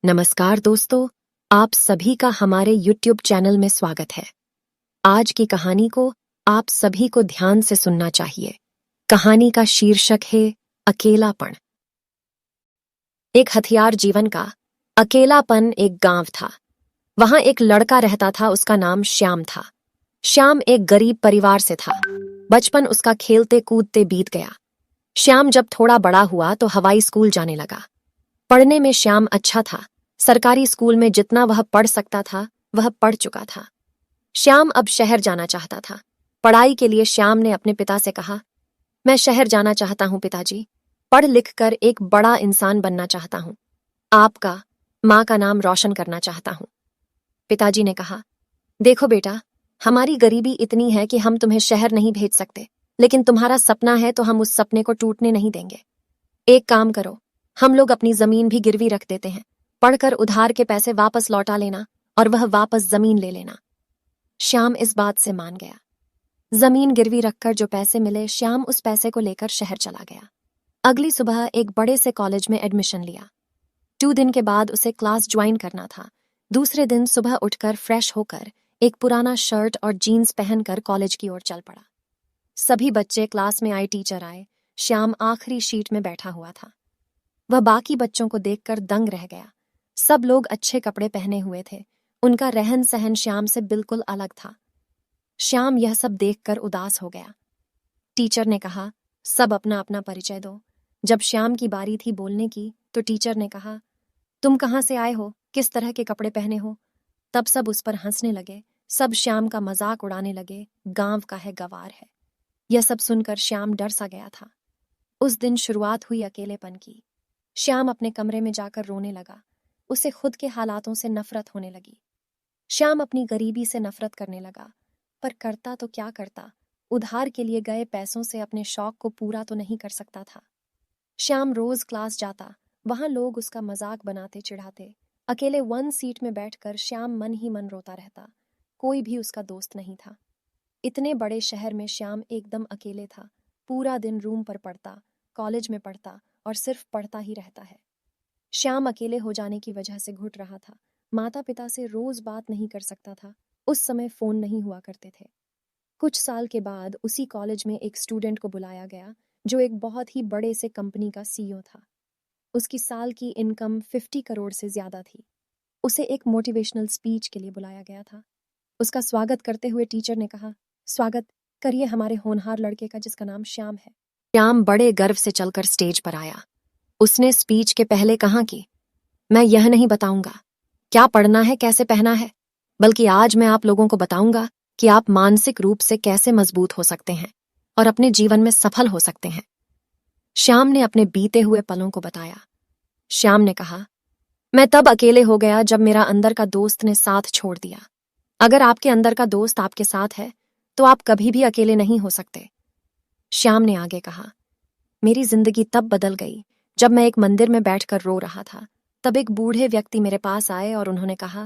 नमस्कार दोस्तों, आप सभी का हमारे YouTube चैनल में स्वागत है। आज की कहानी को आप सभी को ध्यान से सुनना चाहिए। कहानी का शीर्षक है अकेलापन। एक हथियार जीवन का अकेलापन एक गांव था। वहां एक लड़का रहता था, उसका नाम श्याम था। श्याम एक गरीब परिवार से था। बचपन उसका खेलते कूदते बीत गया। श्याम जब थोड़ा बड़ा हुआ तो हवाई स्कूल जाने लगा। पढ़ने में श्याम अच्छा था। सरकारी स्कूल में जितना वह पढ़ सकता था वह पढ़ चुका था। श्याम अब शहर जाना चाहता था। पढ़ाई के लिए श्याम ने अपने पिता से कहा, मैं शहर जाना चाहता हूं पिताजी, पढ़ लिख कर एक बड़ा इंसान बनना चाहता हूं, आपका माँ का नाम रोशन करना चाहता हूं। पिताजी ने कहा, देखो बेटा, हमारी गरीबी इतनी है कि हम तुम्हें शहर नहीं भेज सकते, लेकिन तुम्हारा सपना है तो हम उस सपने को टूटने नहीं देंगे। एक काम करो, हम लोग अपनी जमीन भी गिरवी रख देते हैं, पढ़कर उधार के पैसे वापस लौटा लेना और वह वापस जमीन ले लेना। श्याम इस बात से मान गया। जमीन गिरवी रखकर जो पैसे मिले, श्याम उस पैसे को लेकर शहर चला गया। अगली सुबह एक बड़े से कॉलेज में एडमिशन लिया। 2 दिन के बाद उसे क्लास ज्वाइन करना था। दूसरे दिन सुबह उठकर फ्रेश होकर एक पुराना शर्ट और जीन्स पहनकर कॉलेज की ओर चल पड़ा। सभी बच्चे क्लास में आए, टीचर आए। श्याम आखिरी शीट में बैठा हुआ था। वह बाकी बच्चों को देखकर दंग रह गया। सब लोग अच्छे कपड़े पहने हुए थे। उनका रहन सहन श्याम से बिल्कुल अलग था। श्याम यह सब देखकर उदास हो गया। टीचर ने कहा, सब अपना अपना परिचय दो। जब श्याम की बारी थी बोलने की तो टीचर ने कहा, तुम कहाँ से आए हो, किस तरह के कपड़े पहने हो? तब सब उस पर हंसने लगे। सब श्याम का मजाक उड़ाने लगे। गांव का है, गवार है। यह सब सुनकर श्याम डर सा गया था। उस दिन शुरुआत हुई अकेलेपन की। श्याम अपने कमरे में जाकर रोने लगा। उसे खुद के हालातों से नफरत होने लगी। श्याम अपनी गरीबी से नफरत करने लगा, पर करता तो क्या करता? उधार के लिए गए पैसों से अपने शौक को पूरा तो नहीं कर सकता था। श्याम रोज क्लास जाता, वहां लोग उसका मजाक बनाते चिढ़ाते। अकेले 1 सीट में बैठकर श्याम मन ही मन रोता रहता। कोई भी उसका दोस्त नहीं था। इतने बड़े शहर में श्याम एकदम अकेले था। पूरा दिन रूम पर पढ़ता, कॉलेज में पढ़ता और सिर्फ पढ़ता ही रहता है। श्याम अकेले हो जाने की वजह से घुट रहा था। माता पिता से रोज बात नहीं कर सकता था। उस समय फोन नहीं हुआ करते थे। कुछ साल के बाद उसी कॉलेज में एक स्टूडेंट को बुलाया गया जो एक बहुत ही बड़े से कंपनी का सीईओ था। उसकी साल की इनकम 50 करोड़ से ज्यादा थी। उसे एक मोटिवेशनल स्पीच के लिए बुलाया गया था। उसका स्वागत करते हुए टीचर ने कहा, स्वागत करिए हमारे होनहार लड़के का जिसका नाम श्याम है। श्याम बड़े गर्व से चलकर स्टेज पर आया। उसने स्पीच के पहले कहा कि मैं यह नहीं बताऊंगा क्या पढ़ना है, कैसे पहना है, बल्कि आज मैं आप लोगों को बताऊंगा कि आप मानसिक रूप से कैसे मजबूत हो सकते हैं और अपने जीवन में सफल हो सकते हैं। श्याम ने अपने बीते हुए पलों को बताया। श्याम ने कहा, मैं तब अकेले हो गया जब मेरा अंदर का दोस्त ने साथ छोड़ दिया। अगर आपके अंदर का दोस्त आपके साथ है तो आप कभी भी अकेले नहीं हो सकते। श्याम ने आगे कहा, मेरी जिंदगी तब बदल गई जब मैं एक मंदिर में बैठकर रो रहा था। तब एक बूढ़े व्यक्ति मेरे पास आए और उन्होंने कहा,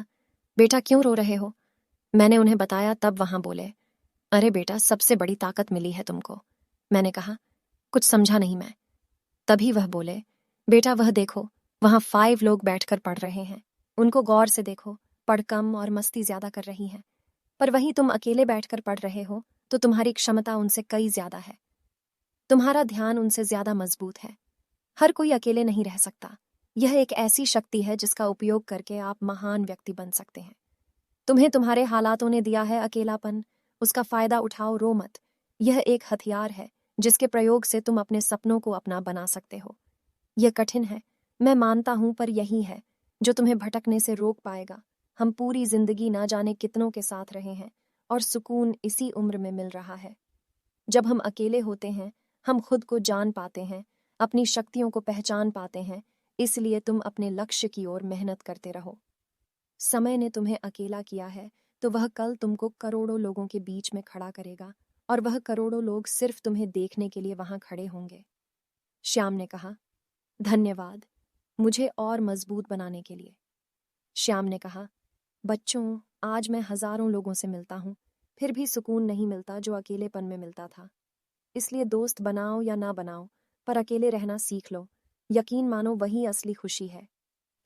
बेटा क्यों रो रहे हो? मैंने उन्हें बताया। तब वहां बोले, अरे बेटा, सबसे बड़ी ताकत मिली है तुमको। मैंने कहा, कुछ समझा नहीं मैं। तभी वह बोले, बेटा वह देखो, वहां 5 लोग बैठकर पढ़ रहे हैं। उनको गौर से देखो, पढ़ कम और मस्ती ज्यादा कर रही हैं। पर वहीं तुम अकेले बैठकर पढ़ रहे हो तो तुम्हारी क्षमता उनसे कई ज्यादा है। तुम्हारा ध्यान उनसे ज्यादा मजबूत है। हर कोई अकेले नहीं रह सकता। यह एक ऐसी शक्ति है जिसका उपयोग करके आप महान व्यक्ति बन सकते हैं। तुम्हें तुम्हारे हालातों ने दिया है अकेलापन, उसका फायदा उठाओ, रो मत। यह एक हथियार है जिसके प्रयोग से तुम अपने सपनों को अपना बना सकते हो। यह कठिन है, मैं मानता हूं, पर यही है जो तुम्हें भटकने से रोक पाएगा। हम पूरी जिंदगी ना जाने कितनों के साथ रहे हैं और सुकून इसी उम्र में मिल रहा है। जब हम अकेले होते हैं हम खुद को जान पाते हैं, अपनी शक्तियों को पहचान पाते हैं। इसलिए तुम अपने लक्ष्य की ओर मेहनत करते रहो। समय ने तुम्हें अकेला किया है तो वह कल तुमको करोड़ों लोगों के बीच में खड़ा करेगा और वह करोड़ों लोग सिर्फ तुम्हें देखने के लिए वहां खड़े होंगे। श्याम ने कहा, धन्यवाद मुझे और मजबूत बनाने के लिए। श्याम ने कहा, बच्चों, आज मैं हजारों लोगों से मिलता हूं, फिर भी सुकून नहीं मिलता जो अकेलेपन में मिलता था। इसलिए दोस्त बनाओ या ना बनाओ, पर अकेले रहना सीख लो। यकीन मानो वही असली खुशी है।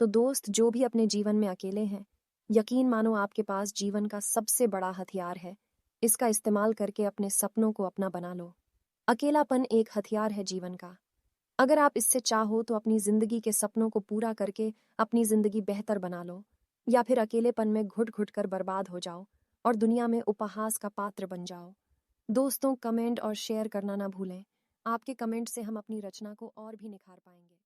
तो दोस्त, जो भी अपने जीवन में अकेले हैं, यकीन मानो आपके पास जीवन का सबसे बड़ा हथियार है। इसका इस्तेमाल करके अपने सपनों को अपना बना लो। अकेलापन एक हथियार है जीवन का। अगर आप इससे चाहो तो अपनी जिंदगी के सपनों को पूरा करके अपनी जिंदगी बेहतर बना लो, या फिर अकेलेपन में घुट घुट कर बर्बाद हो जाओ और दुनिया में उपहास का पात्र बन जाओ। दोस्तों, कमेंट और शेयर करना ना भूलें। आपके कमेंट से हम अपनी रचना को और भी निखार पाएंगे।